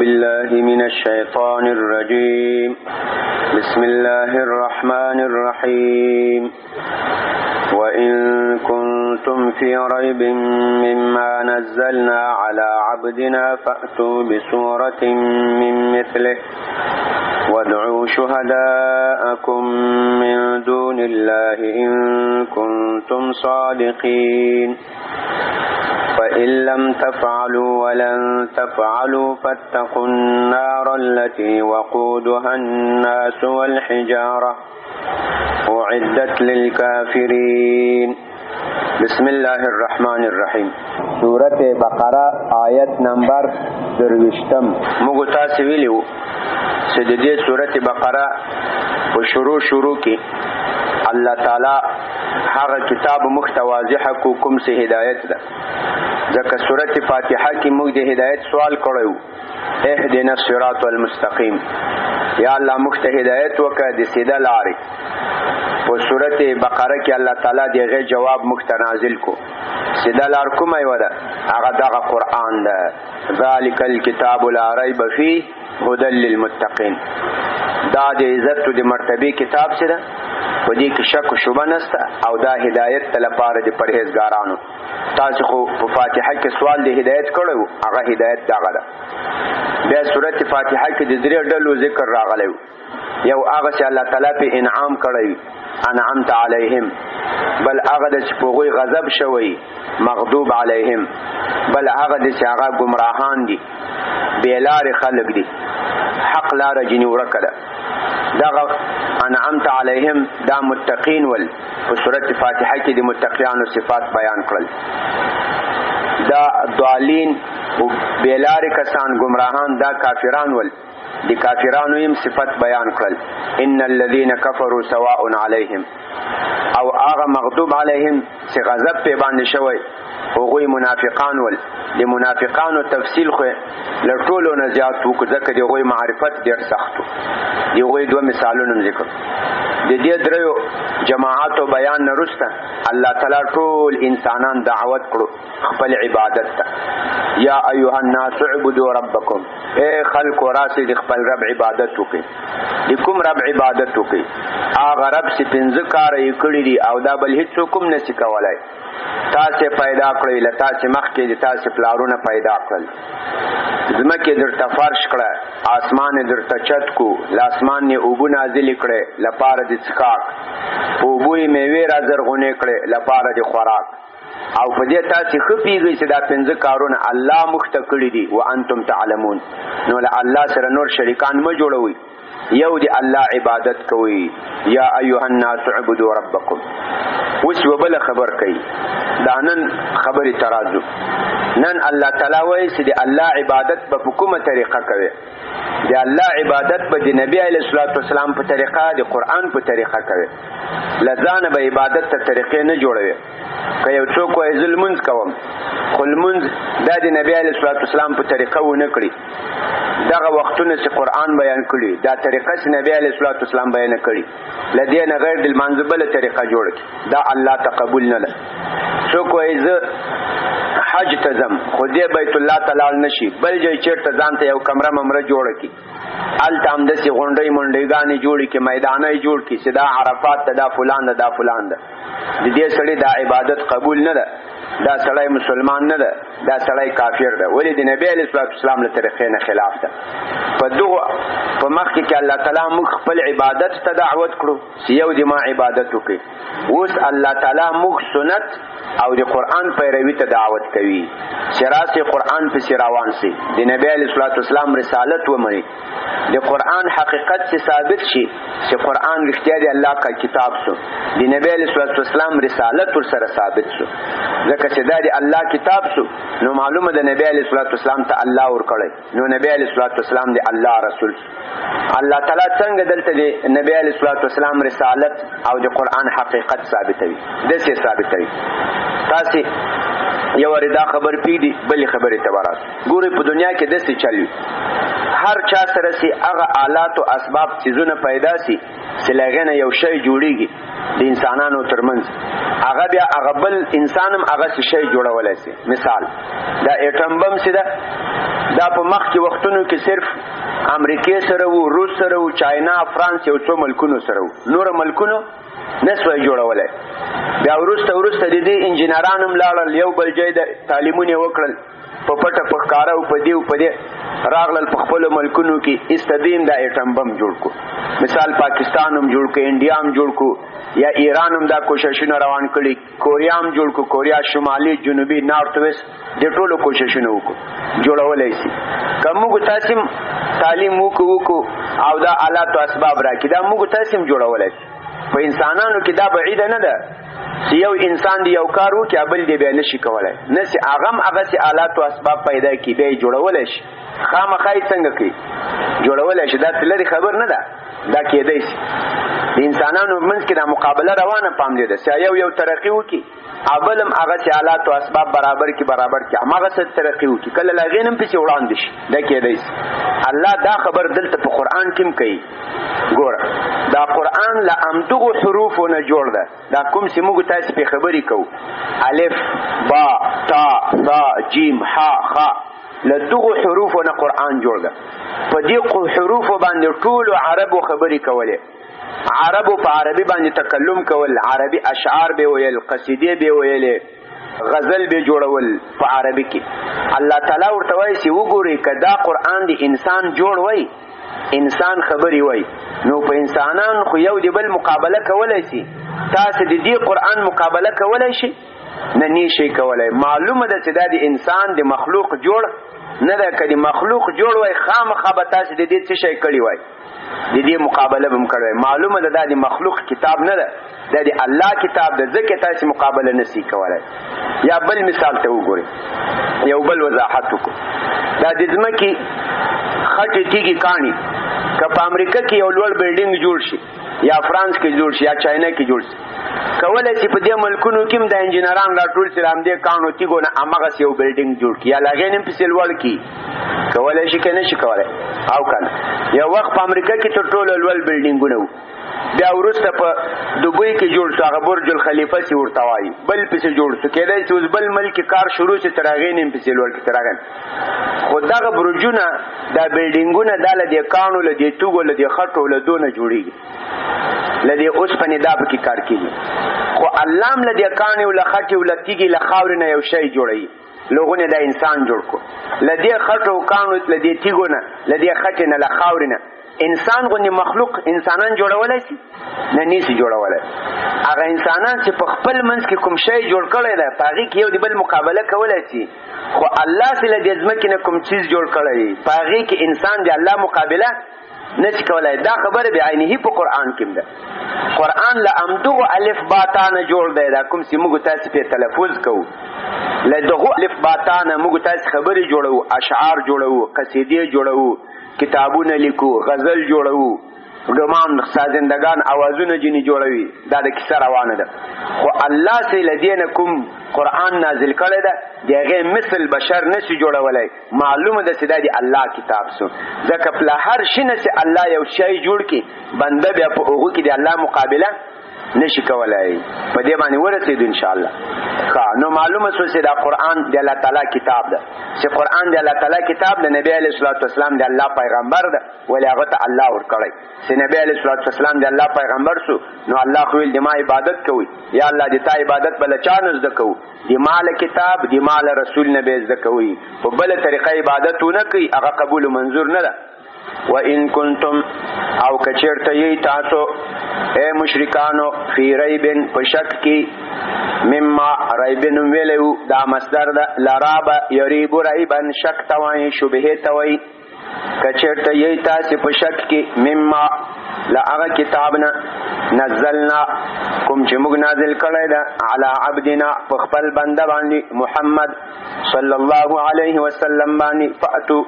بالله من الشيطان الرجيم بسم الله الرحمن الرحيم وإن كنتم في ريب مما نزلنا على عبدنا فأتوا بسورة من مثله وادعوا شهداءكم من دون الله إن كنتم صادقين فإن لم تفعلوا ولن تفعلوا فاتقوا النار التي وقودها الناس والحجارة أعدت للكافرين بسم الله الرحمن الرحیم. سورة بقره آیت نمبر 23. موږ تاسو ویلو چې د دې سورة بقره په شروع کې الله تعالی هغه کتاب مختواضح کوم سه هدایت ده. ځکه سورة فاتحه کې موږ د هدایت سوال کړو، اهدنا الصراط المستقیم، یا الله موږ ته هدایت وکړه د سیده لارې. په سورة بقره کې الله تعالی دغه جواب موږ ته نازل کو. سیده لار کومه یو ده؟ هغه دغه قرآن ده. ذالک الکتاب لا ریب فیه هدى للمتقین. دا د عزت او د مرتبه کتاب سره په دې کې شک او شبهه نشته، او دا هدایت لپاره د پرهیزګارانو. تاسو خو په فاتحه کې سوال د هدایت کړو، هغه هدایت دغه ده. بیا سورۃ فاتحه کې د درې ډلو ذکر راغلی. یو هغه چې الله تعالی په انعام کړی، انعمت علیهم، بل هغه چې په غوی غضب شوی، مغضوب علیهم، بل هغه چې هغه گمراهان دي، بیلار خلق دي، حق لار جنی ورکه ده. دغه انعمت علیهم دا متقین ول. په سورۃ فاتحه کې د متقینانو صفات بیان کړل. دا ضالین او بیلار کسان گمراهان دا کافران ول. د کافرانو هم صفت بیان کړل. ان الذين كفروا سواء عليهم، او هغه مغضوب علیهم چې غضب په باندې شوی هغوی منافقان ول. د منافقانو تفصیل خو لټولو نه زیات وکړو، ځکه د هغوی معرفت ډېر سخت و. د هغوی دوه مثالونه ذکر. د دې دریو جماعاتو بیان نه وروسته الله تعالی ټول انسانان دعوت کړو خپل عبادت ته. یا ایها الناس اعبدوا ربکم، اے خلق راسي د خپل رب عبادت وکړي. د کوم رب عبادت وکړي؟ هغه رب چې پنځه کار یې کړي دي او دا بل هیڅ کوم نشي کولای. تاسو پیدا کړی، له تاسو مخکې د تاسو پلارونه پیدا کړل، ځمکه درته فرش کړه، اسمان درته چت کو، لاسمان نه اوبو نازل کړي لپاره د څښاک، اوبو یې میوه را زرغونه کړي لپاره د خوراک. او په دې تاسو خپېږئ چې دا پنځه کارونه الله مخته کړی دي وانتم تعلمون. نو له الله سره نور شریکان مه جوړوئ، یو دی الله عبادت کوي. یا ایها الناس اعبدوا ربکم. اوس یو بل خبر کوي، دا نن خبرې ترازو. نن الله تعالی وایي چې د الله عبادت په کومه طریقه کوي. د الله عبادت به د نبی علیه الصلاۃ والسلام په طریقه، د قرآن په طریقه کوي. لزانه به عبادت ته طریقې نه جوړوي. که یو څوک وایي زه لمونځ کوم، خو لمونځ دا د نبی علیه الصلاۃ والسلام په طریقه ونه کړي. دغه وختونه چې قرآن بیان کړي دا طریقه چې نبی علیه الصلاۃ والسلام بیان کړي، لدې نه غیر د لمانځه بله طریقه جوړ کړي، دا الله ته قبول نه ده. څوک وایي زه حج ته ځم، خو دې بیت الله ته لاړ نشي، بل ځای چېرته ځان ته یو کمره ممره جوړه کړي، هلته همداسې غونډۍ منډېګانې جوړې کړي، میدانه یې جوړ کړي چې دا عرفات ته دا فلان ده دا فلان ده. د دې سړي دا عبادت قبول نه ده، دا سړی مسلمان نه ده، دا سړی کافر ده. ولې؟ د نبی علیه الصلاۃ والسلام له طریقې نه خلاف ده. په دغه په مخکې کې الله تعالی موږ خپل عبادت ته دعوت کړو چې یو د ما عبادت وکړي. اوس الله تعالی موږ سنت او د قرآن پیروي ته دعوت کوي چې راسي قرآن پسې روان سي، د نبی علیه الصلاۃ والسلام رسالت ومني، د قرآن حقیقت چې ثابت شي چې قرآن رښتیا دی الله کا کتاب شو، د نبی علیه الصلاۃ والسلام رسالت ور سره ثابت شو. ځکه چې دا د الله کتاب شو نو معلومه ده نبی علیه الصلاۃ والسلام ته الله ور کړی، نو نبی علیه الصلاۃ والسلام د الله رسول شو. الله تعالی څنګه دلته د نبی علیه الصلاۃ والسلام رسالت او د قرآن حقیقت ثابتوي؟ داسې ثابتوي. تاسو یو وردا خبر پیډي بلې خبرې ته وراسو. ګوري په دنیا کې داسې چلوي، هر چا سره سي هغه آلات او اسباب چیزونه پیدا سي چې لغه نه یو شی جوړیږي د انسانانو ترمنځ، هغه بیا هغه بل انسانم هغه شی جوړولای سي. مثال دا اټم بم سي، دا دا په مخکې وختونو کې صرف امریکې سره وو، روس سره وو، چاینا، فرانس، یو څو ملکونو سره وو، نور ملکونو نسوای جوړولای. بیا وروسته د دې انجینران هم لاړل، یو بل ځای د تعلیمونه وکړل، په پټه په ښکاره او په دې راغلل په خپلو ملکونو کې استدیم دا ایټم بم جوړ کو. مثال پاکستان هم جوړ کو، انډیا هم جوړ کو، یا ایران هم دا کوششونه روان کړي، کوریا هم جوړ کو، کوریا شمالي، جنوبي، نارت ویسٹ، د ټولو کوششونه وکړو جوړولای شي. که موږ تاسو تعلیم وکړو او دا آلات او اسباب راکړي، دا موږ تاسو هم جوړولای شي. په انسانانو کې دا بعیده نه ده چې یو انسان دی یو کار وکړي بل دی بیا نشي کولی، نه چې هغه هم هغسې آلات او اسباب پیدا کړي بیا یې جوړولی شي. خامخا یې څنګه کوي؟ جوړولی شي. دا څه لرې خبر نه ده، دا کېدی شي. د انسانانو منځ کې دا مقابله روانه پام دی ده چې یو ترقي وکړي بل هم هغسې آلات او اسباب برابر کړي هماغسې ترقي وکړي، کله له هغې نه هم پسې وړاندې شي. دا کېدی شي. الله دا خبر دلته په قرآن کې هم کوي. ګوره دا قرآن له همدغو حروفو نه جوړ ده. دا کوم چې موږ تاسې پې خبرې کوو، الف، با، تا، ثا، جیم، ح، خ، له دغو حروفو نه قرآن جوړ ده. په دې حروفو باندې ټولو عربو خبرې کولې، عربو په عربي باندې تکلم کول، عربي اشعار به ویل، قصیدې به ویلې، غزل به جوړول په عربي کې. الله تعالی ورته وایي چې وګورئ که دا قرآن د انسان جوړ وای، انسان خبرې وای، نو په انسانان خو یو د بل مقابله کولی شي. تاسو د دې قرآن مقابله کولی شي؟ نه نشئ کولی. معلومه ده چې دا د انسان د مخلوق جوړ نه ده. که د مخلوق جوړ وای خامخا به تاسو د دې څه شی کړي وای، د دې مقابله به هم کړی وای. معلومه ده دا د مخلوق کتاب نه ده، دا د الله کتاب ده، ځکه تاسو مقابله نشئ کولی. یا بل مثال ته وګورئ، یو بل وضاحت وکړو. دا د ځمکې خټې تیږې کاڼي که په امریکا کې یو لوړ بلډینګ جوړ شي، یا فرانس کې جوړ شي، یا چاینا کې جوړ شي، کولی شي په دې ملکونو کې هم د انجینران راټول شي، همدې کاڼو تیږو نه همغسې یو بلډینګ جوړ کړي، یا له هغې نه هم پسې لوړ کړي. کولی شي که نه شي کولی؟ او که نه. یو وخت په امریکا کې تر ټولو لوړ بلډینګونه وو، بیا وروسته په دوبۍ کې جوړ شو، هغه برج الخلیفه چې ورته وایي، بل پسې جوړ شو. کېدای چې اوس بل ملک کې کار شروع شي، تر هغې نه هم پسې لوړ کړي، تر هغې خو دغه برجونه، دا بلډینګونه دا له دې کاڼو، له دې توږو، له دې خټو، له دونه جوړېږي، له دې اوسپنې دا پکې کار کېږي. خو الله هم له دې کاڼې او له خټې او له تیږې له خاورې نه یو شی جوړوي. لوغونه دا انسان جوړ کو، له دې خټو او کاڼو، له دې تیږو نه، له دې خټې نه، له خاورې نه. انسان غوندې مخلوق انسانان جوړولی شي؟ نه نشي جوړولی. هغه انسانان چې په خپل منځ کې کوم شی جوړ کړی دی، په هغې کې یو د بل مقابله کولی شي. خو الله چې له دې ځمکې نه کوم چیز جوړ کړی دی، په هغې کې انسان د الله مقابله نشي کولی. دا خبره بعینه په قرآن کې ده. قرآن له همدغو الف با تا نه جوړ دی. دا کوم چې موږ تاسې پرې تلفظ کوو، له دغو الف با تا نه موږ تاسې خبرې جوړوو، اشعار جوړوو، قصیدې جوړوو، کتابونه لیکو، غزل جوړوو، ګمان سازندگان اوازونه جنې جوړوي. دا د کیسه روانه ده. خو الله چې له دې نه کوم قرآن نازل کړی ده، د هغې مثل بشر نشي جوړولی. معلومه ده چې دا د الله کتاب سو. ځکه په هر شي نه چې الله یو شی جوړ کړي، بنده بیا په هغو کې د الله مقابله نشي کولی. په دې باندې ورسېدو انشاءالله. نو معلومه شو چې دا قرآن د الله تعالی کتاب ده، چې قرآن د الله تعالی کتاب د نبی علیه الصلاة والسلام د الله پیغمبر ده، ولې هغه ته الله ورکړی. چې نبی علیه الصلاة والسلام د الله پیغمبر شو، نو الله خو ویل د ما عبادت کوئ، یا الله د تا عبادت به له چا نه زده کوو؟ د ما له کتاب، د ما له رسول نه به یې زده کوئ. په بله طریقه عبادت ونه کوي، هغه قبول منظور نه ده. وَإِن كُنتُمْ او کچرته یی تاسو اے مشرکانو فی ریبن پشک کی مما ریبن ویلو دا مصدر دا لراب یریب ریبن شک توای شبهه توای کچرته یی تاسو پشک کی مما لغه کتابنا نزلنا کوم چې موږ نازل کړی دا علی عبدنا په خپل بنده باندې محمد صلی الله علیه وسلم باندې فاتو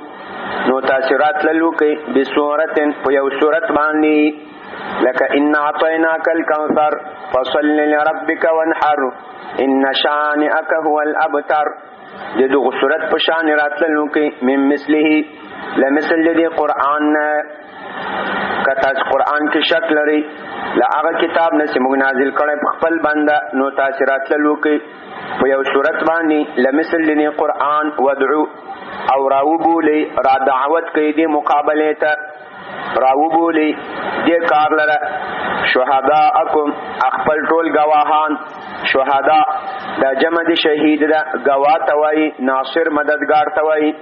نو تاثرات للو کوي بسورتن په یو صورت باندې لکه ان اعطیناک الکوثر فصل لربک وانحر ان شانئک هو الابتر دغه صورت په شان راتللو کوي من مثله لمثل دې قران کته قران کې شک لري لا هغه کتاب نه چې موږ نازل کړی په خپل بنده نو تاثرات للو کوي په یو صورت باندې لمثل دې قران ودعو او راوبولی را دعوت کوي دې مقابله ته راوبولی دې کار لره شهداءکم خپل ټول گواهان شهدا دا جمع د شهید دا گواه ته وایي ناصر مددگار ته وایي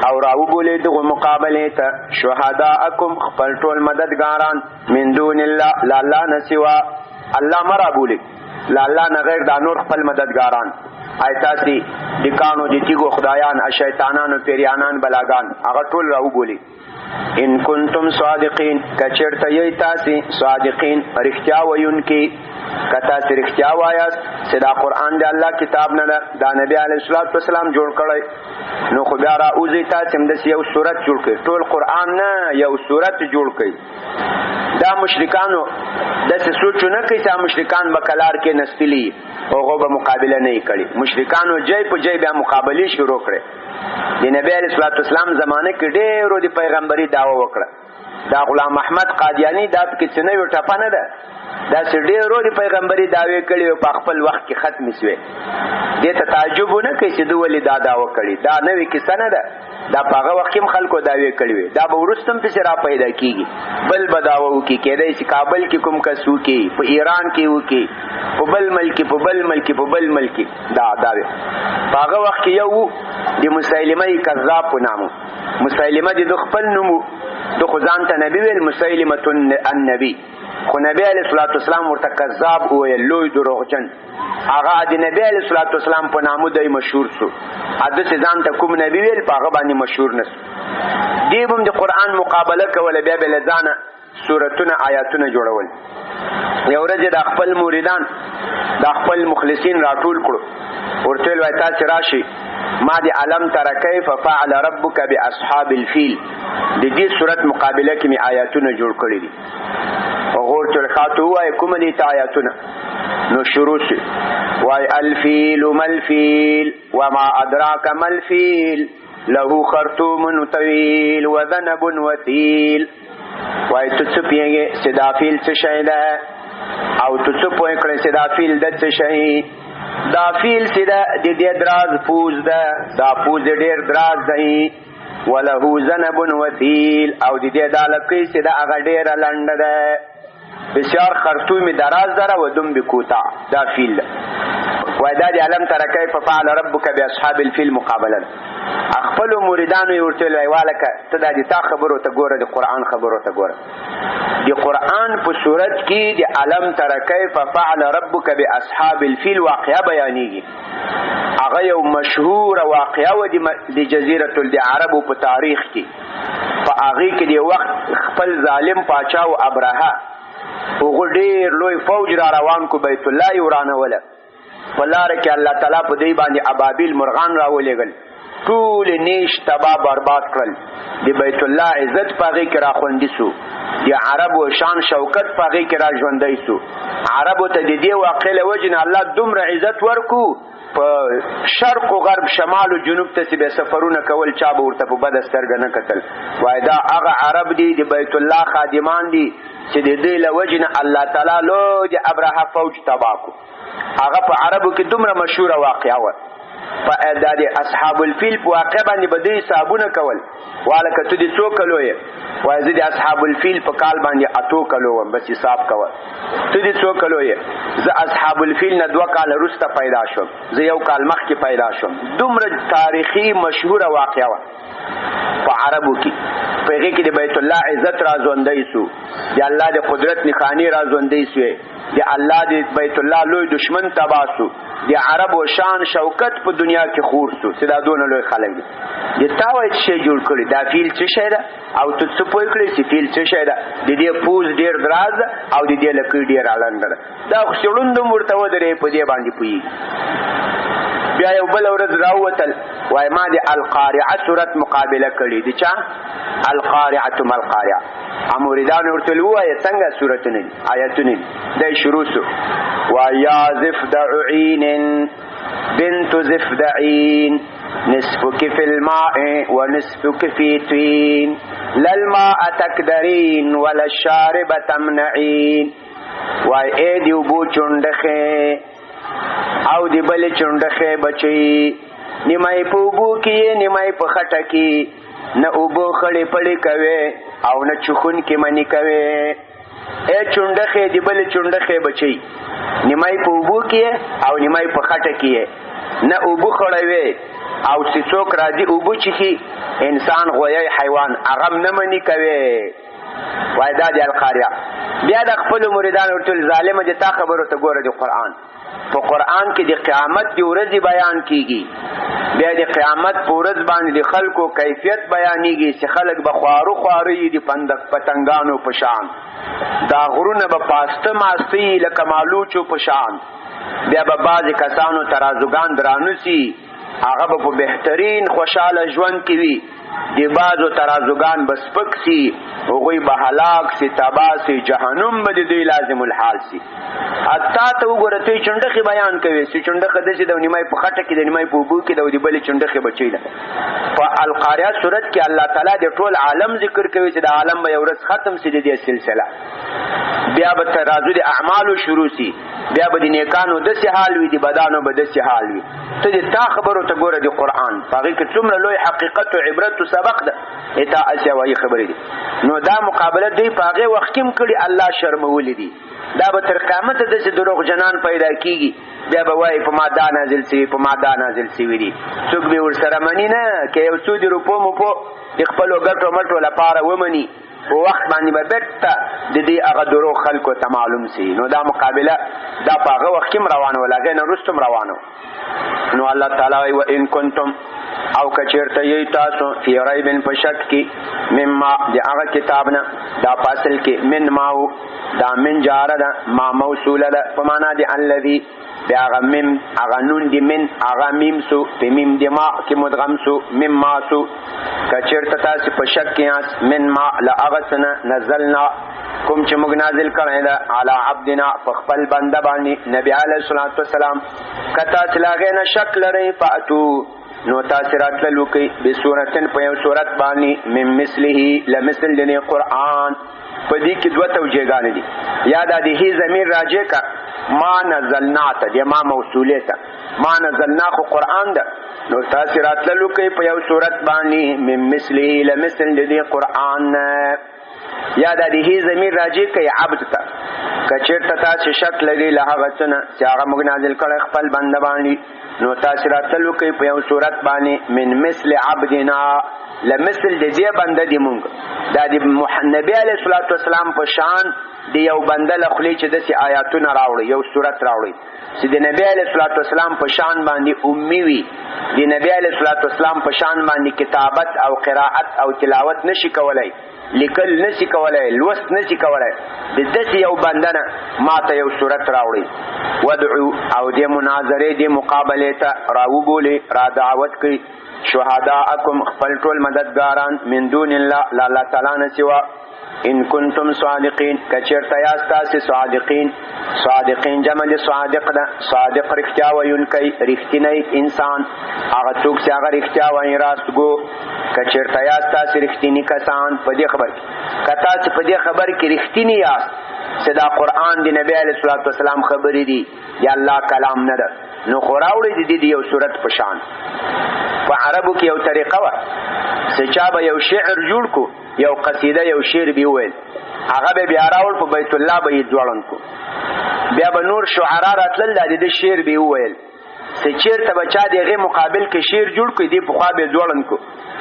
او راوبولی دغه مقابله ته شهداءکم خپل ټول مددگاران من دون الله لا الله نه سوا الله مرابولی لا الله نه غیر دا نور خپل مددگاران ایتاسی دکانو د تیګو خدایان شیطانانو پیریانان بلاګان هغه ټول راوبولی ان کنتم صادقین کچرته یی تاسو صادقین رښتیا وایونکي کتا رښتیا وایاست چې دا قران دی الله کتاب نه دا نبی علیه الصلاۃ والسلام جوړ کړی نو خو بیا راوځي تاسو هم د یو سورت جوړ کړئ ټول قران نه یو سورت جوړ کړئ دا مشرکانو داسې سوچونه کوي چې مشرکان به کلار کې نستلی هغه به مقابله نه کړي مشرکانو جای په جای بیا مقابله شروع کړي د نبی علیه الصلاۃ والسلام زمانه کې ډېرو د پیغمبري دعوه وکړه دا غلام احمد قادیانی دا کې څه نه یو ټپه نه ده دا ډېرو د پیغمبري دعوی کړي او په خپل وخت کې ختم شوه دې ته تعجب نه کوي چې دوی ولې دا دعوه کړي دا نوې کیسه نه ده دا په هغه وخت کې خلکو دعوی کړي وي دا به ورستم په سره پیدا کیږي بل بداوو کې کېدای چې کابل کې کوم کسو کې په ایران کې وو کې په بل ملک دا داوی په هغه وخت کې یو د مسیلمه کذاب په نامو مسیلمه د خپل نومو د خدان ته نبی ویل مسیلمه النبی خو نبی علیہ الصلوۃ والسلام ورته کذاب او لوی دروغجن هغه د نبی علیہ الصلوۃ والسلام په نامو دای مشهور شو حدیث ځان ته کوم نبی ویل په هغه باندې مشهور نس دیوم د قران مقابله کوله بیا بل ځانه سورتونه آیاتونه جوړول یو ورځ د خپل مریدان د خپل مخلصین راټول کړو ورته وای تاسو راشي ما دی علم تر کیف فعل ربک باصحاب الفیل د دې سورت مقابله کې می آیاتونه جوړ کړی دي وغور تل خاطو وای کوم دي آیاتونه نو شروع شي وای الفیل ملفیل وما ادراک ملفیل له خرطوم طویل وذنب وثیل وای څه پیږي صدافیل څه شي ده او څه پوي کړی صدافیل د څه شي دا فیل سیده د دې دراز پوز ده دا پوز ډیر دراز دی وله ذنب وثیل او د دې دالکې سیده هغه ډیر لنډ ده بسیار خرطوم دراز دره و دم بکوتا دا فیل ودا دی علم تر کیف فعل ربک باصحاب الفیل مقابلا خپل مریدانو ورته ویوالکه ته د تا خبرو ته ګوره د قران خبرو ته ګوره د قران په صورت کې د علم تر کیف فعل ربک باصحاب الفیل واقعا بیانېږي هغه یو مشهور واقعا و د جزیره العرب په تاریخ کې په هغه کې د وخت خپل ظالم پاچا او ابرهه وګ ډیر لوی فوج را روان کو بیت الله ورانه ولا ولار کې الله تعالی په دې باندې ابابیل مرغان راولېګل ټول نیش تبا برباد کړل د بیت الله عزت پاږي کې را خوندې سو د عربو شان شوکت پاږي کې را ژوندې سو عربو ته د دې واقعې وجنه الله دومره عزت ورکو په شرق او غرب شمال او جنوب ته به سفرونه کول چا به ورته په بد سترګه نه کتل وای دا هغه عرب دي د بیت الله خادمان دي چې د دې له وجنه الله تعالی لو د ابرهه فوج تباکو هغه په عربو کې دومره مشهور واقعا و په اعداد اصحاب الفیل په واقع باندې بده حسابونه کول والکه ته دي څو کلو یې وای زه د اصحاب الفیل په کال باندې اتو کلو وم بس حساب کول ته دي څو کلو یې زه اصحاب الفیل نه 2 کال وروسته پیدا شوم زه 1 کال مخکې پیدا شوم دومره تاریخي مشهور واقعا و په عربو کې په هغه کې د بیت الله عزت را ژوندې سو د الله د قدرت نښانی را ژوندې سو د الله د بیت الله لوی دشمن تباسو د عرب او شان شوکت په دنیا کې خور سو سدا دون لوی خلک دي د تاوي شي جوړ کړی دا فیل څه شي ده او ته څه پوي کړی چې فیل څه شي ده د دې پوز ډیر دراز او د دې لکې ډیر اړند ده دا خلوند مرتو درې په دې باندې پوي بیا یو بل ورځ راوتل وای ما د القارعه سورت مقابله کړي دي چا القارعه ما القارعه امریدان ورته وای څنګه سورتونه آیاتونه د شروع سو ويا زفدعين بنت زفدعين نصفك في الماء ونصفك في طين لا الماء تقدرين ولا الشارب تمنعين وای اې دیو بو چونډخه او دی بل چونډخه بچي نیمای په اوبو کې نیمای په خټه کې نه اوبو خړې پړې کوي او نه چخون کې منی کوي. اے چونډخې دی بل چونډخې بچي نیمای په اوبو کې او نیمای په خټه کې نه اوبو خړوي او چې څوک راځي اوبو چخي انسان غوی حیوان هغه نه منی کوي. وای دا دی القاریه. بیا د خپل مریدان ورته ظالم دي تا خبرو ته ګوره د قرآن په قرآن کې د قیامت دی ورځ بیان کیږي. بیا د قیامت په ورځ باندې د خلکو کیفیت بیانېږي چې خلک به خوارو خواري دي پتنګانو په شان دا غرونه به پاسته ماستی لکه مالوچو په شان. بیا به بعضې کسانو ترازوګان درانوسي هغه به په بهترین خوشحاله ژوند کې وي. د بعضو ترازوګان به سپک سي هغوی به هلاک سي تباه سي جهنم به د دوی لازم الحال سي. حتی ته وګوره ته چونډخې بیان کوي چې چونډخه داسې د نیمای په خټه کې د نیمای په اوبو کې د بلې چونډخې بچی ده. په القاریه صورت کې الله تعالی د ټول عالم ذکر کوي چې د عالم به یو ورځ ختم سي د دې سلسله. بیا به ترازو د اعمالو شروع سي. بیا به د نیکانو داسې حال وي د بدانو به داسې حال وي. ته د تا خبرو ته ګوره د قرآن په هغې کې څومره لوی حقیقت او عبرت او سبق ده. اتا اسیا وایي خبرې دي. نو دا مقابله دوی په هغې وخت کې هم کړي الله شرمولي دي. دا به تر قیامته داسې دروغ جنان پیدا کیږي. بیا به وایي په ما دا نازل سوي په ما دا نازل سوي دي. څوک به ورسره مني نه که یو څو د روپو موپو د خپلو ګټو مټو لپاره ومني په وخت باندې به بېرته د دې هغه دروغ خلکو ته معلوم سي. نو دا مقابله دا په هغه وخت کې هم روانه وه هغې نه وروسته هم روانه. نو الله تعالی وایي وان کنتم او کچیرته یی تاسو فی ریب په شک کې مما د هغه کتاب نه دا فاصل کې من ماو دا من جاره ده ما موصوله ده په معنا د الذي بیا هغه مم هغه نون دی من هغه میم سو په میم دی ما کې مدغم سو مم ما سو کچیرته تاسو په شک کې یاست من ما لاغسنا نزلنا کوم چې موږ نازل کړی ده علی عبدنا په خپل بنده باندې نبی علیه الصلاة والسلام کتا چلاغې نه شک لرئ فاتو نو تاسو راتلل وکئ بصورتن په یو صورت باندې من مثله لمثل د قرآن. په دې کې دوه توجیهګانې دي. یا دا د هی ضمیر راجع کا ما نزلنا ته د ما موصوله ته ما نزلنا خو قرآن ده. نو تاسو راتلل وکئ په یو صورت باندې من مثله لمثل د قرآن. یا دا د هی ضمیر راجع کوي عبد ته کچیرته تاسو شک لرئ له هغه څه نه چې هغه موږ نازل کړی خپل بنده باندې نو تاسو راتلل وکئ په یو صورت باندې من مثل عبدنا لمثل د دې بنده دی مونږ دا د نبی علیه الصلاة والسلام په شان د یو بنده له خولې چې داسې آیاتونه راوړي یو صورت راوړي چې د نبی علیه الصلاة والسلام په شان باندې امي وي د نبی علیه الصلاة والسلام په شان باندې کتابت او قراءت او تلاوت نشي کولی لیکل نشي کولای لوست نشي کولای د داسې یو بنده نه ما ته یو صورت راوړي ودعو او د مناظرې د مقابلې ته راوبولې را دعوت کړي شهداءکم خپل ټول مددګاران من دون الله لا الله تعالی نه سوا ان کنتم صادقین کچیرته یاست تاسې صادقین جمع د صادق ده صادق رښتیا ویونکی رښتینی انسان هغه څوک چې هغه رښتیا وایي راستګو کچیرته یاست تاسې رښتیني کسان په دې خبر کې که تاسې په دې خبر کې رښتیني یاست چې دا قرآن د نبی علیه الصلاة والسلام خبرې دي د الله کلام نه ده نو خو راوړئ د دې یو صورت په شان. په عربو کې یو طریقه وه چې چا به یو شعر جوړ کو یو قصیده یو شعر به وویل هغه به بیا راوړ په بیت الله به یې ځوړند کو بیا به نور شعرا راتلل د دې شعر به وویل چې چېرته به چا د هغې مقابل کې شعر جوړ کړي دې پخوا به یې ځوړند کو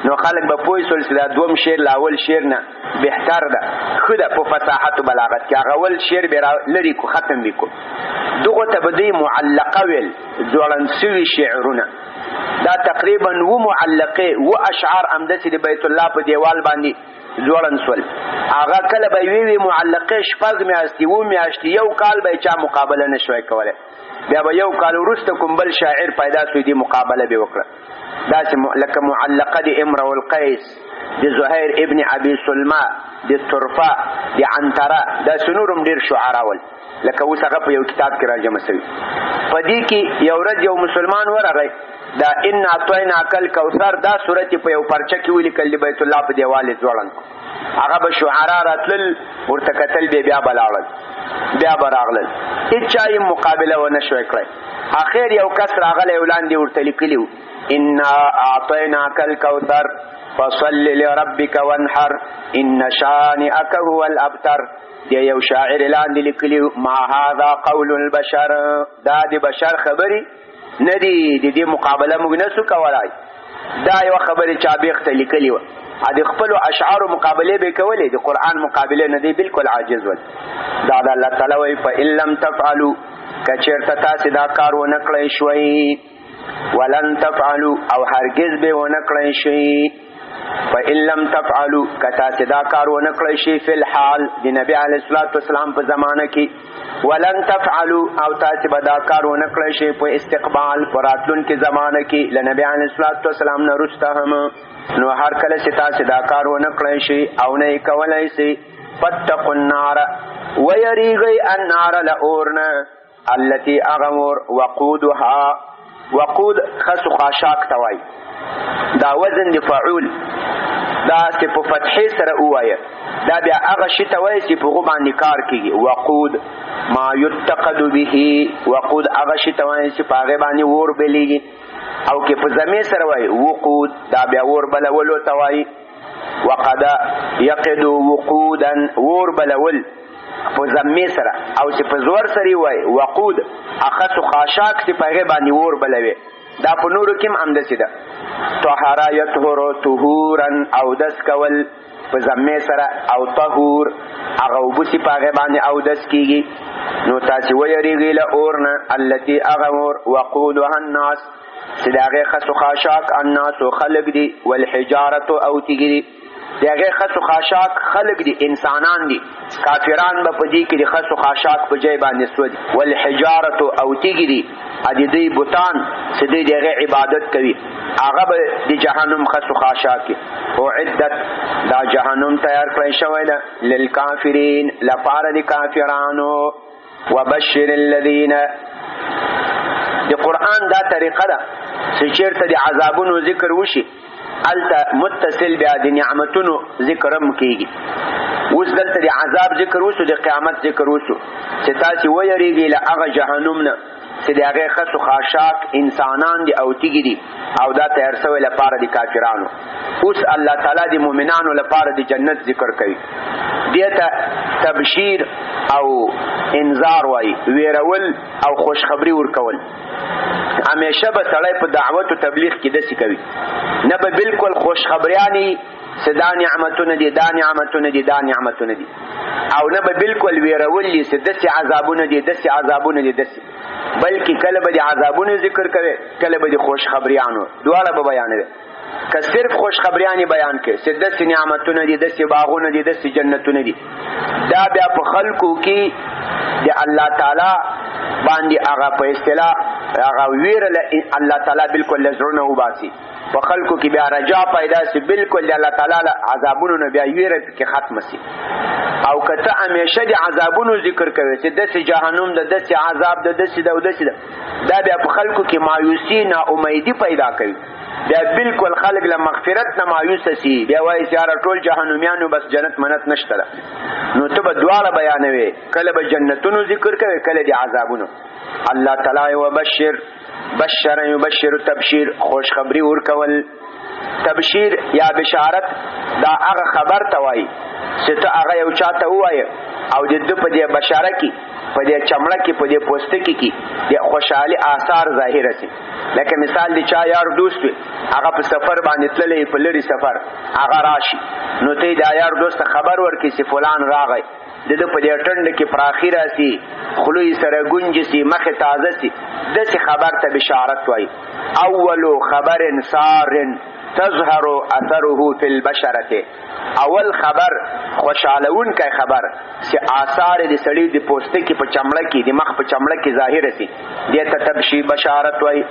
نو خلک به پوه شول چې دا دوم شعر له اول شعر نه بهتر ده ښه ده په فصاحت و بلاغت کې هغه اول شعر به لرې کو ختم به کو دغو ته به دوی معلقه ویل ځوړند سوي شعرونه دا تقریبا و معلقه و اشعار همداسې د بیت الله په دیوال باندې ځوړند شول هغه کله به وی معلقه شپږ میاشتې و میاشتې یو کال به چا مقابله نه شوی کولی بیا به یو کال وروسته کوم بل شاعر پیدا شوی دې مقابله به وکړه داسې لکه معلقه د امرؤ القیس د زهیر ابن ابي سلمى د طرفه د عنتره داسې نور هم ډېر شعرا ول لکه اوس هغه په یو کتاب کې راجمع شوي په دې کې یو ورځ یو مسلمان ورغی دا ان اعطیناک الکوثر دا صورت په یو پرچه کې ولیکل د بیت الله په دیوال ځوړند هغه به شعرا راتلل ورته کتل بیا بلاړل بیا به راغلل هېچا یې مقابله ونه شوی کړی اخر یو کس راغلی ولاندې ورته لیکلي انا اعطیناک الکوثر فصل لربک وانحر ان شانئک هو الابتر. دی یو شاعر لاندې لیکلی ما هذا قول البشر، دا د بشر خبرې نه دي، د دې مقابله موږ نسو کولای. دا یو خبرې چا بیخته لیکلی وه، د خپلو اشعارو مقابلې به یې کولې، د قرآن مقابلې نه دی بالکل عاجز ول. دا د الله تعالی وایي فإن لم تفعلوا، که چېرته تاسې دا کار ونه کړی شوئ، ولن تفعلوا او هرگز به ونه کړی شئ، فإن لم تفعلوا که تاسې دا کار ونه کړی شئ فی الحال د نبي علیه الصلاة والسلام په زمانه کې، ولن تفعلوا او تاسې به دا کار ونه کړی شئ په استقبال په راتلونکي زمانه کې له نبي علیه الصلاة والسلام نه وروسته هم، نو هر کله چې تاسې دا کار ونه کړی شئ او نه یې کولی شئ، فاتقوا النار ویریږئ النار له اور نه، التي هغه اور وقودها، وقود خس و خاشاک ته وایي، دا وزن د فعول، دا چې په فتحې سره ووایه، دا بیا هغه شي ته وایي چې په هغو باندې کار کېږي. وقود ما یتقد به، وقود هغه شي ته وایي چې په هغې باندې اور بلیږي، او که په ضمیر سره وایي وقود، دا بیا اور بلولو ته وایي. وقد یقد وقودا، اور بلول په ضمیر سره، او چې په زور سره وایي وقود اخس و خاشاک چې په هغې باندې اور بلوي، دا په نورو کې هم همداسې ده. طهره یطهرو طهورا، اودس کول په ضمې سره، او طهور هغه اوبه چې په هغې باندې اودس کېږي. نو تاسې ویریږئ له اور نه، التي هغه اور وقودها الناس چې د هغې خس و خاشاک الناسو خلق دي، والحجارتو او تیږې دي، د هغې خس و خاشاک خلق دي انسانان دي، کافران به په دې کې د خس و خاشاک په ځای باندې سودي، والحجارتو او تیږې دي، د دوی بوتان چې دوی د هغې عبادت کوي، هغه به د جهنم خس و خاشاک وي. اعدت، دا جهنم تیار کړی شوی ده للکافرین، لپاره د کافرانو. وبشر الذین، د قرآن دا طریقه ده چې چېرته د عذابونو ذکر وشي هلته متصل بیا د نعمتونو ذکر هم کېږي. اوس دلته د عذاب ذکر وشو، د قیامت ذکر وشو، چې تاسې ویریږئ له هغه جهنم نه چې د هغې خس و خاشاک انسانان دي او تیږې دي، او دا تیار شوی لپاره د کافرانو. اوس الله تعالی د مؤمنانو لپاره د جنت ذکر کوي، دې ته تبشیر او انذار وایي، ویرول او خوشخبری ورکول. همیشه به سړی په دعوت و تبلیغ کې داسې کوي، نه به بالکل خوشخبریانې چې دا نعمتونه دي، دا نعمتونه دي، دا نعمتونه دي، او نه به بالکل ویرول دي چې داسې عذابونه دي، داسې عذابونه دي، داسې، بلکې کله به د عذابونو ذکر کوي، کله به د خوشخبریانو، دواړه به بیانوي. که صرف خوشخبریانې بیان کړي چې داسې نعمتونه دي، داسې باغونه دي، داسې جنتونه دي، دا بیا په خلکو کې د الله تعالی باندې هغه په اصطلاح هغه ویره الله تعالی بالکل له زړونو وباسي، په خلکو کې بیا رجا پیدا سي، بالکل د الله تعالی له عذابونو نه بیا ویره کې ختم سي. او که ته همیشه د عذابونو ذکر کوي چې داسې جهنم ده، داسې عذاب ده، داسې ده او داسې ده، دا بیا په خلکو کې مایوسي، ناامیدي پیدا کوي، بیا بالکل خلک له مغفرت نه مایوسه سي، بیا وایي چې یاره ټول جهنمیانو بس جنت منت نشته ده. نو ته به دواړه بیانوي، کله به جنتونو ذکر کوي، کله د عذابونو. الله تعالی وبشر، بشر یبشر تبشیر، خوشخبری ورکول. تبشیر یا بشارت دا هغه خبر ته وایي چې ته هغه یو چا ته ووایې او د ده په دې بشاره کې، په دې چمړه کې، په دې پوستکي کې د خوشحالي آثار ظاهره سي. لکه مثال د چا یار دوست وي، هغه په سفر باندې تللی، په لرې سفر، هغه راشي، نو ته د یار دوست ته خبر ورکړي چې فلان راغی، د ده په دې ټنډه کې پراخي راسي، خولو یې سره ګونجې سي، مخې تازه سي، داسې خبر ته بشارت وایي. اولو خبر سار تظهر اثره فی البشرة، اول خبر خوشحالونکی خبر چې آثار د سړي د پوستکي په چمړه کې، د مخ په چمړه کې ظاهره سي، دې ته تبشیر بشارت وایي.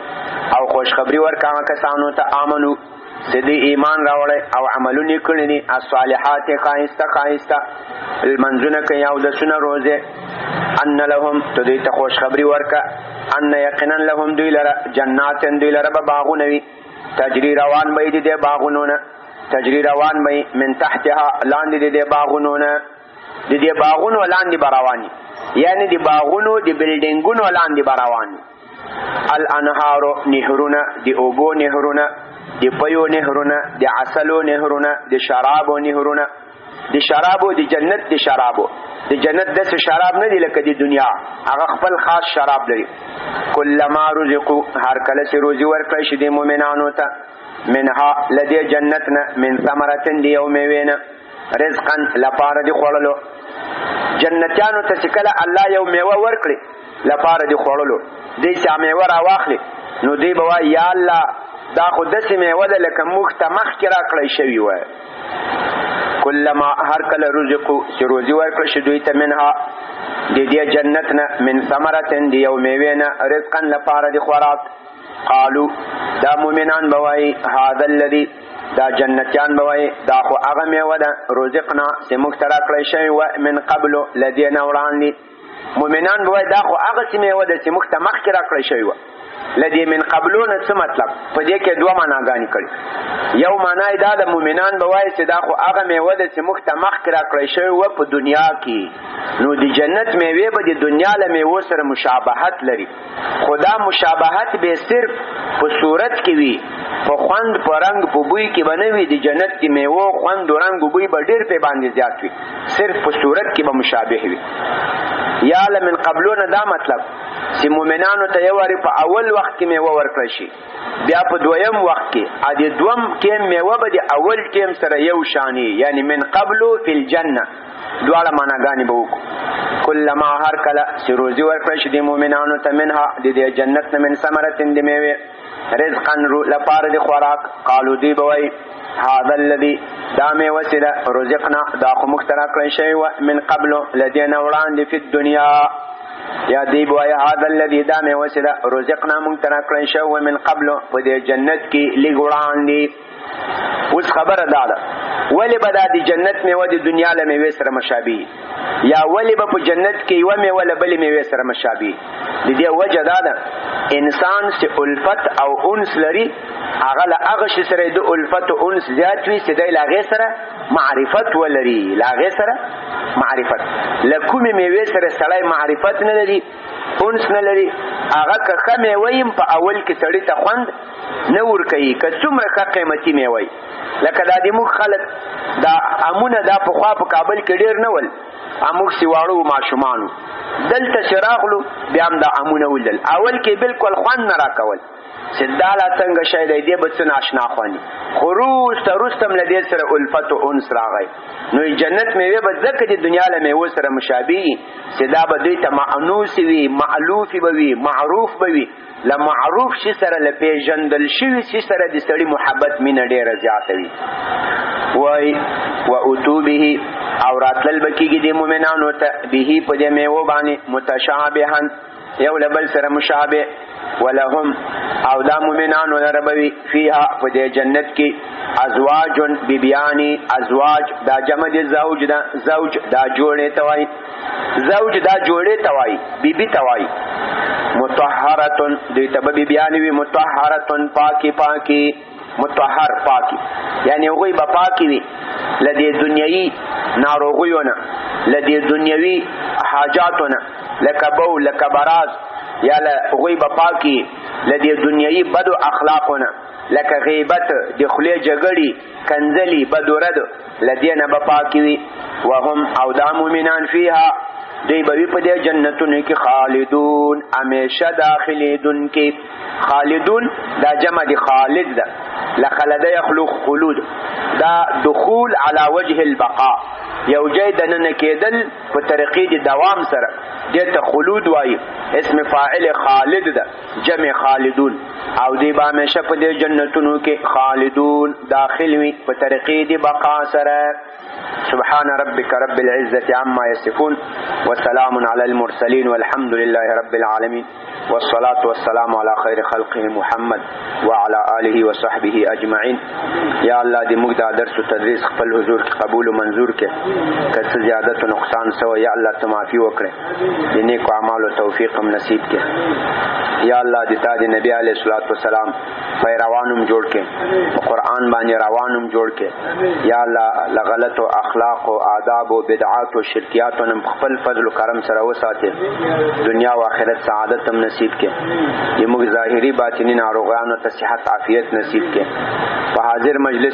او خوشخبری ورکوه کسانو ته آمنو چې دوی ایمان راوړی او عملونه کړي دي، الصالحات ښایسته ښایسته، لمنځونه کوي، اودسونه روزې، ان لهم ته دوی ته خوشخبری ورکه، ان یقینا لهم دوی لره جنات، دوی لره به باغونه وي، تجری روان به دي د باغونو نه، تجری روان به من تحتها لاندې د باغونو نه، د دې باغونو لاندې به رواني، یعنی د باغونو د بلډینګونو لاندې به رواني، الانهار نهرونه، د اوبو نهرونه، د پیو نهرونه، د عسلو نهرونه، د شرابو نهرونه. د شرابو د جنت د شرابو د جنت داسې شراب نه دی لکه د دنیا، هغه خپل خاص شراب لري. کلما رزقو هر کله چې روزي ورکړی شي د مؤمنانو ته منها لدې جنت نه من ثمرة د یو میوې نه رزقا لپاره د خوړلو. جنتیانو ته چې کله الله یو میوه ورکړي لپاره د خوړلو، دوی چې میوه راواخلي نو دوی به وایي یا الله دا خو داسې میوه ده لکه موږ ته مخکې راکړی شوي وای. کلما هر کله رزقو چې روزي ورکړی شي دوی ته منها د دې جنت نه من ثمرة د یو میوې نه رزقا لپاره د خوراک قالو دا مؤمنان به وایي هذا الذي دا جنتیان به وایي دا خو هغه میوه ده رزقنا چې موږ ته راکړی شوی وه من قبلو له دې نه وړاندې. مؤمنان به وایي دا خو هغسې میوه ده چې موږ ته مخکې راکړی شوی وه. له دې من قبلو نه څه مطلب؟ په دې کې دوه معناګانې کړي. یو معنا یې دا د مؤمنان به وایي چې دا خو هغه میوه ده چې موږ ته مخکې راکړی شوی وه په دنیا کې. نو د جنت میوې به د دنیا له میوو سره مشابهت لري، خو دا مشابهت به صرف په صورت کې وي، په خوند په رنگ په بوی کې به نه وي. د جنت د میوو خوند و رنگ و بوی به ډېر پې باندې زیات وي، صرف په صورت کې به مشابه وي. یا له من قبلو نه دا مطلب چې مؤمنانو ته یو وارې په اول وخت کې میوه ورکړی شي، بیا په دویم وخت کې د دوم ټیم میوه به د اول ټیم سره یو شاني، یعنی من قبلو فی الجنه. دواړه معناګانې به وکړو. کلما هر کله چې روزي ورکړی شي د مؤمنانو ته منها د دې جنت نه من ثمرة د میوې رزقا لپاره د خوراک قالو دوی به وایي هذا الذي دا میوه چې ده رزقنا دا خو موږ ته راکړی شوی وه من قبلو له دې نه وړاندې فی الدنیا. یا دی به وایي هذا الذي دا میوه چې ده رزقنا موږ ته راکړی شوی وه من قبلو په دې جنت کې لږ وړاندې. اوس خبره دا ده ولې به دا د جنت میوه د دنیا له میوې سره مشابه یا ولې به په جنت کې یوه میوه له بلې میوې سره مشابه؟ د دې وجه دا ده انسان چې الفت او انس لري هغه له هغه شي سره د الفت او انس زیات وي چې دی له هغې سره معرفت ولري. له هغې سره معرفت له کومې میوې سره سړی معرفت نه لري، انس نه لري، هغه که ښه میوه یم په اول کې سړي ته خوند نه ورکوي که څومره ښه قیمتي میوه وي. لکه دا د موږ خلک دا امونه دا پخوا په کابل کې ډېر نه ول، موږ چې واړه وو ماشومانو دلته چې راغلو بیا هم دا امونه ولیدل، اول کې بالکل خوند نه راکول چې دا لا څنګه شی دی دې به څه ناشنا خواني، خو وروسته وروسته هم له دې سره الفت و انس راغی. نو جنت میوې به ځکه د دنیا له میوو سره مشابه وي چې دا به دوی ته معنوسې وي، معلوفې به وي، معروف به وي. له معروف شي سره له پیژندل شوي شي سره د سړي محبت مینه ډېره زیاته وي. وایي و اتو به او راتلل به کېږي د مؤمنانو ته به په دې میوو باندې متشابها یو له بل سره مشابه ولهم او دا مؤمنانو لره به وي فیها په دې جنت کې ازواج بیبیانی. ازواج دا جمع د زوج ده، زوج دا جوړې ته وایي، زوج دا جوړې ته وایي، بیبي ته وایي. مطهرتن دوی ته به بیبیانې وي، مطهرتن پاکي پاکي، مطهر پاکي یعنی هغوی به پاکي وي له دې دنیوي ناروغیو نه، له دې دنیوي حاجاتو نه، لکه بو لکه براز، یا هغوی به پاکي له دې دنیوي بدو اخلاقو نه، لکه غیبت، د خولې جګړې، کنځلې، بدورد، له دې نه به پاکي وي. وهم او دا مؤمنان فیها دوی به وي په دې جنتونو کې خالدون همیشه داخلېدون کې. خالدون دا جمع د خالد ده، لخلد یخلق خلود، دا دخول علی وجه البقاء، یو ځای دننه کېدل په طریقې د دوام سره، دې ته خلود وایي. اسم فاعل خالد ده، جمع خالدون. او دوی به همیشه په دې جنتونو کې خالدون داخل وي په طریقې د بقا سره. سبحان ربك رب العزة عما يصفون وسلام على المرسلين والحمد لله رب العالمين والصلاة والسلام على خير خلقه محمد وعلى آله وصحبه أجمعين. یا الله دې موږ دا درس او تدریس خپل حضور کې قبول او منظور کې، که څه زیادت او نقصان سوی یا الله ته معافي وکړي، د نیکو اعمالو توفیق هم نصیب کړي. یا الله دې تا د نبی علیه الصلوۃ والسلام پیروانم جوړ کې قرآن باندې روانم جوړ کې یا الله لغلط او اخلاق او آداب او بدعات او شرکیات نم خپل فضل و کرم سره وساته دنیا او آخرت سعادت هم نصیب کې یمو ظاهری باطنی ناروغانو ته صحت عافیت نصیب کې په حاضر مجلس